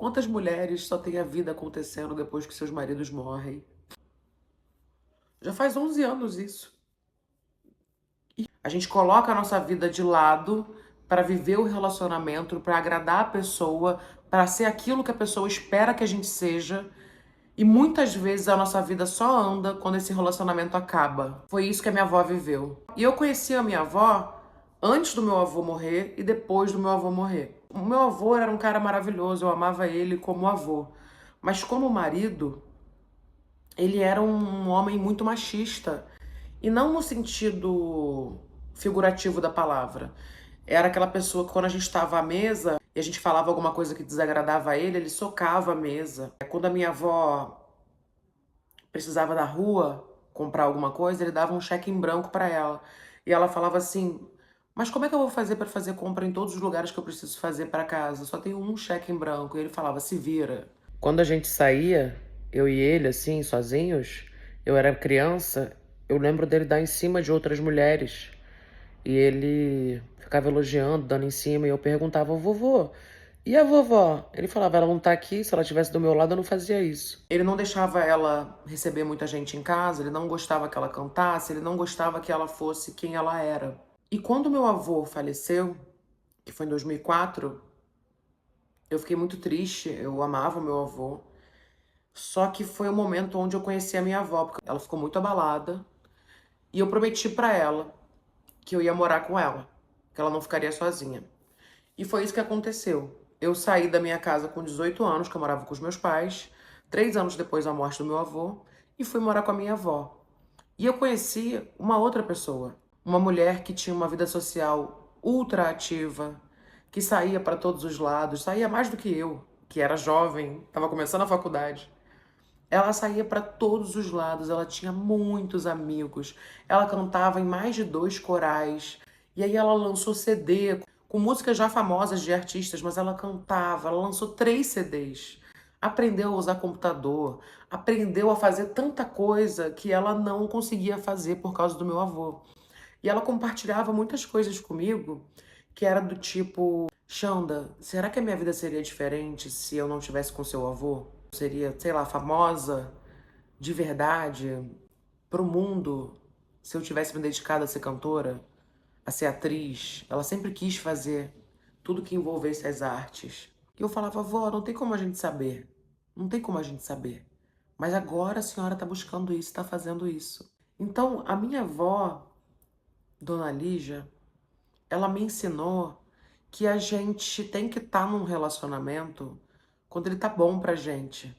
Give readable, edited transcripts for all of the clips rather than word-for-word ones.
Quantas mulheres só têm a vida acontecendo depois que seus maridos morrem? Já faz 11 anos isso. E a gente coloca a nossa vida de lado para viver o relacionamento, para agradar a pessoa, para ser aquilo que a pessoa espera que a gente seja. E muitas vezes a nossa vida só anda quando esse relacionamento acaba. Foi isso que a minha avó viveu. E eu conheci a minha avó antes do meu avô morrer e depois do meu avô morrer. O meu avô era um cara maravilhoso, eu amava ele como avô. Mas como marido, ele era um homem muito machista. E não no sentido figurativo da palavra. Era aquela pessoa que quando a gente estava à mesa e a gente falava alguma coisa que desagradava a ele socava a mesa. Quando a minha avó precisava da rua comprar alguma coisa, ele dava um cheque em branco para ela. E ela falava assim: Mas como é que eu vou fazer para fazer compra em todos os lugares que eu preciso fazer para casa? Só tenho um cheque em branco. E ele falava: Se vira. Quando a gente saía, eu e ele, assim, sozinhos, eu era criança, eu lembro dele dar em cima de outras mulheres. E ele ficava elogiando, dando em cima, e eu perguntava: Vovô, e a vovó? Ele falava: Ela não tá aqui, se ela estivesse do meu lado, eu não fazia isso. Ele não deixava ela receber muita gente em casa, ele não gostava que ela cantasse, ele não gostava que ela fosse quem ela era. E quando meu avô faleceu, que foi em 2004, eu fiquei muito triste, eu amava o meu avô. Só que foi o momento onde eu conheci a minha avó, porque ela ficou muito abalada. E eu prometi pra ela que eu ia morar com ela, que ela não ficaria sozinha. E foi isso que aconteceu. Eu saí da minha casa com 18 anos, que eu morava com os meus pais, 3 anos depois da morte do meu avô, e fui morar com a minha avó. E eu conheci uma outra pessoa, uma mulher que tinha uma vida social ultra ativa, que saía para todos os lados, saía mais do que eu, que era jovem, estava começando a faculdade. Ela saía para todos os lados, ela tinha muitos amigos, ela cantava em mais de 2 corais, e aí ela lançou CD com músicas já famosas de artistas, mas ela cantava, ela lançou 3 CDs. Aprendeu a usar computador, aprendeu a fazer tanta coisa que ela não conseguia fazer por causa do meu avô. E ela compartilhava muitas coisas comigo que era do tipo: Xanda, será que a minha vida seria diferente se eu não tivesse com seu avô? Seria, sei lá, famosa de verdade pro mundo se eu tivesse me dedicado a ser cantora, a ser atriz. Ela sempre quis fazer tudo que envolvesse as artes. E eu falava: Vó, não tem como a gente saber. Não tem como a gente saber. Mas agora a senhora tá buscando isso, tá fazendo isso. Então, a minha avó, Dona Lígia, ela me ensinou que a gente tem que estar num relacionamento quando ele tá bom pra gente.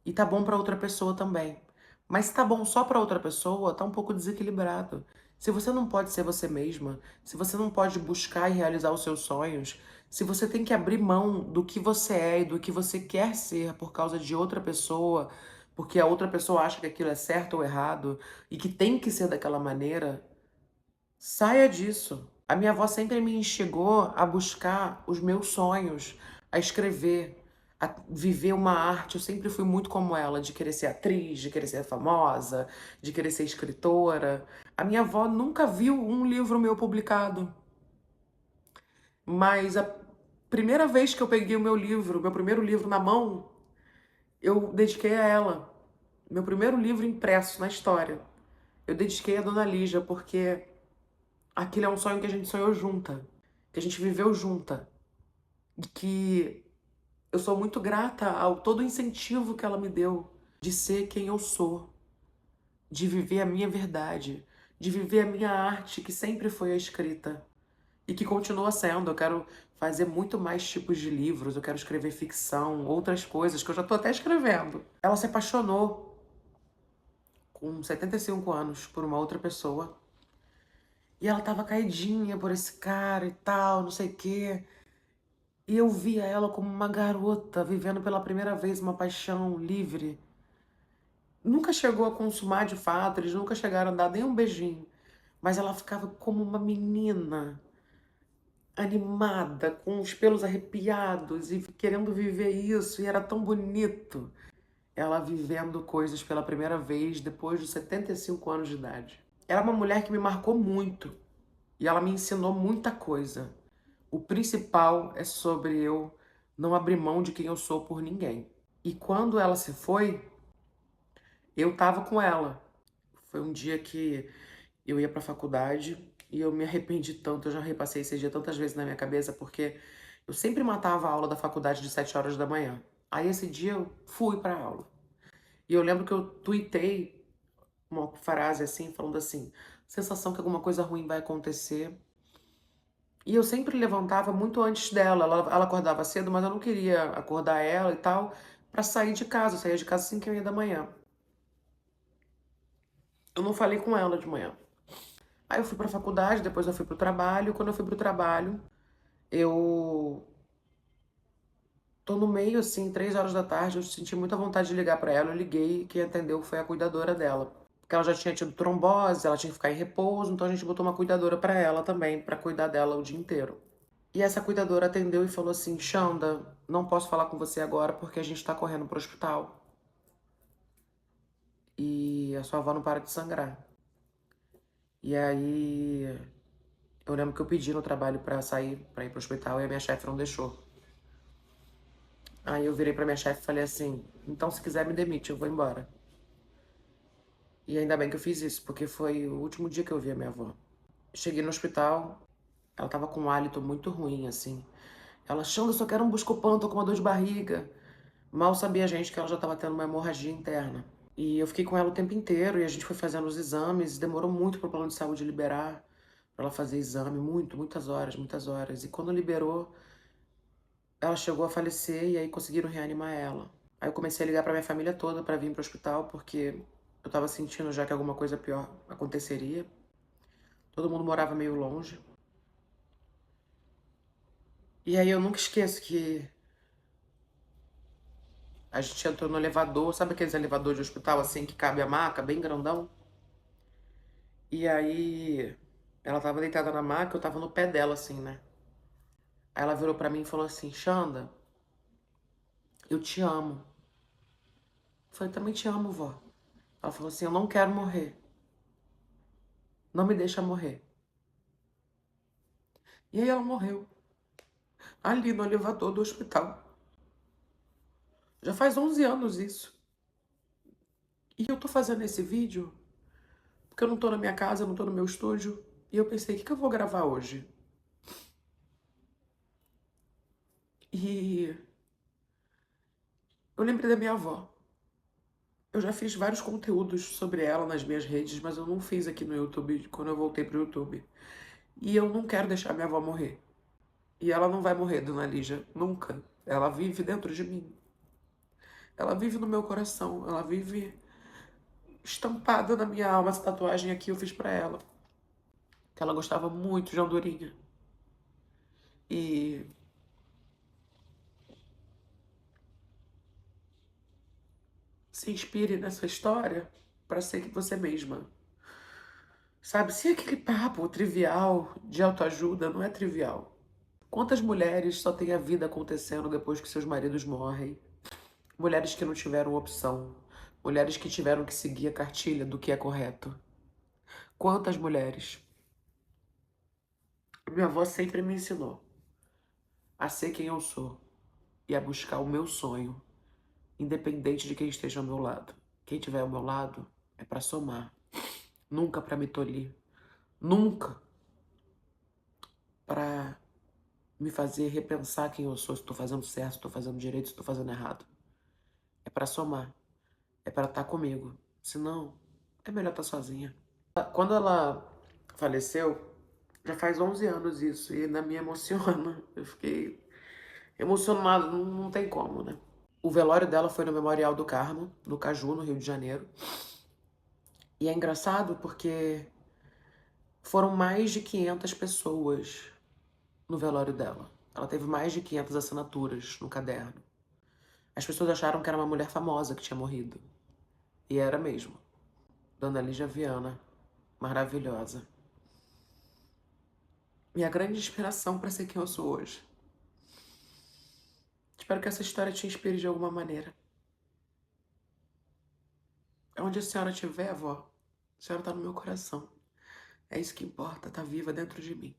E tá bom pra outra pessoa também. Mas se tá bom só pra outra pessoa, tá um pouco desequilibrado. Se você não pode ser você mesma, se você não pode buscar e realizar os seus sonhos, se você tem que abrir mão do que você é e do que você quer ser por causa de outra pessoa, porque a outra pessoa acha que aquilo é certo ou errado e que tem que ser daquela maneira, saia disso. A minha avó sempre me instigou a buscar os meus sonhos, a escrever, a viver uma arte. Eu sempre fui muito como ela, de querer ser atriz, de querer ser famosa, de querer ser escritora. A minha avó nunca viu um livro meu publicado, mas a primeira vez que eu peguei o meu livro, meu primeiro livro na mão, eu dediquei a ela. Meu primeiro livro impresso na história. Eu dediquei a Dona Lígia, porque aquilo é um sonho que a gente sonhou junta, que a gente viveu junta, e que eu sou muito grata ao todo o incentivo que ela me deu de ser quem eu sou, de viver a minha verdade, de viver a minha arte, que sempre foi a escrita e que continua sendo. Eu quero fazer muito mais tipos de livros, eu quero escrever ficção, outras coisas que eu já tô até escrevendo. Ela se apaixonou com 75 anos por uma outra pessoa. E ela tava caidinha por esse cara e tal, não sei o quê. E eu via ela como uma garota vivendo pela primeira vez uma paixão livre. Nunca chegou a consumar de fato, eles nunca chegaram a dar nem um beijinho. Mas ela ficava como uma menina, animada, com os pelos arrepiados e querendo viver isso, e era tão bonito. Ela vivendo coisas pela primeira vez depois de 75 anos de idade. Ela é uma mulher que me marcou muito e ela me ensinou muita coisa. O principal é sobre eu não abrir mão de quem eu sou por ninguém. E quando ela se foi, eu tava com ela. Foi um dia que eu ia pra faculdade e eu me arrependi tanto, eu já repassei esse dia tantas vezes na minha cabeça, porque eu sempre matava a aula da faculdade de 7 horas da manhã. Aí esse dia eu fui pra aula. E eu lembro que eu tuitei uma frase assim, falando assim, sensação que alguma coisa ruim vai acontecer. E eu sempre levantava muito antes dela. Ela acordava cedo, mas eu não queria acordar ela e tal, pra sair de casa. Eu saía de casa às 5h30 da manhã. Eu não falei com ela de manhã. Aí eu fui pra faculdade, depois eu fui pro trabalho. Quando eu fui pro trabalho, eu tô no meio, assim, 3 horas da tarde, eu senti muita vontade de ligar pra ela. Eu liguei e quem atendeu foi a cuidadora dela. Porque ela já tinha tido trombose, ela tinha que ficar em repouso, então a gente botou uma cuidadora pra ela também, pra cuidar dela o dia inteiro. E essa cuidadora atendeu e falou assim: Xanda, não posso falar com você agora porque a gente tá correndo pro hospital. E a sua avó não para de sangrar. E aí eu lembro que eu pedi no trabalho pra sair, pra ir pro hospital, e a minha chefe não deixou. Aí eu virei pra minha chefe e falei assim: então se quiser me demite, eu vou embora. E ainda bem que eu fiz isso, porque foi o último dia que eu vi a minha avó. Cheguei no hospital, ela tava com um hálito muito ruim, assim. Ela, Xanda, eu só quero um Buscopan, tô com uma dor de barriga. Mal sabia a gente que ela já tava tendo uma hemorragia interna. E eu fiquei com ela o tempo inteiro e a gente foi fazendo os exames. Demorou muito pro plano de saúde liberar pra ela fazer exame, muitas horas, muitas horas. E quando liberou, ela chegou a falecer e aí conseguiram reanimar ela. Aí eu comecei a ligar pra minha família toda pra vir pro hospital, porque eu tava sentindo já que alguma coisa pior aconteceria. Todo mundo morava meio longe. E aí eu nunca esqueço que a gente entrou no elevador, sabe aqueles elevadores de hospital assim que cabe a maca, bem grandão? E aí ela tava deitada na maca, eu tava no pé dela assim, né? Aí ela virou pra mim e falou assim: Xanda, eu te amo. Eu falei: também te amo, vó. Ela falou assim: eu não quero morrer. Não me deixa morrer. E aí ela morreu, ali no elevador do hospital. Já faz 11 anos isso. E eu tô fazendo esse vídeo porque eu não tô na minha casa, eu não tô no meu estúdio. E eu pensei: o que que eu vou gravar hoje? E eu lembrei da minha avó. Eu já fiz vários conteúdos sobre ela nas minhas redes, mas eu não fiz aqui no YouTube quando eu voltei pro YouTube. E eu não quero deixar minha avó morrer. E ela não vai morrer, dona Lígia, nunca. Ela vive dentro de mim. Ela vive no meu coração. Ela vive estampada na minha alma. Essa tatuagem aqui eu fiz pra ela. Que ela gostava muito de andorinha. E se inspire nessa história pra ser você mesma. Sabe, se aquele papo trivial de autoajuda não é trivial. Quantas mulheres só têm a vida acontecendo depois que seus maridos morrem? Mulheres que não tiveram opção. Mulheres que tiveram que seguir a cartilha do que é correto. Quantas mulheres? Minha avó sempre me ensinou a ser quem eu sou e a buscar o meu sonho, independente de quem esteja ao meu lado. Quem estiver ao meu lado é pra somar, nunca pra me tolir, nunca pra me fazer repensar quem eu sou, se tô fazendo certo, se tô fazendo direito, se tô fazendo errado. É pra somar, é pra estar comigo. Senão, é melhor estar sozinha. Quando ela faleceu, já faz 11 anos isso, e ainda me emociona. Eu fiquei emocionado, não tem como, né? O velório dela foi no Memorial do Carmo, no Caju, no Rio de Janeiro. E é engraçado porque foram mais de 500 pessoas no velório dela. Ela teve mais de 500 assinaturas no caderno. As pessoas acharam que era uma mulher famosa que tinha morrido. E era mesmo. Dona Lígia Viana, maravilhosa. Minha grande inspiração para ser quem eu sou hoje. Espero que essa história te inspire de alguma maneira. Onde a senhora estiver, vó, a senhora tá no meu coração. É isso que importa, tá viva dentro de mim.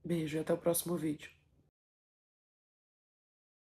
Beijo e até o próximo vídeo.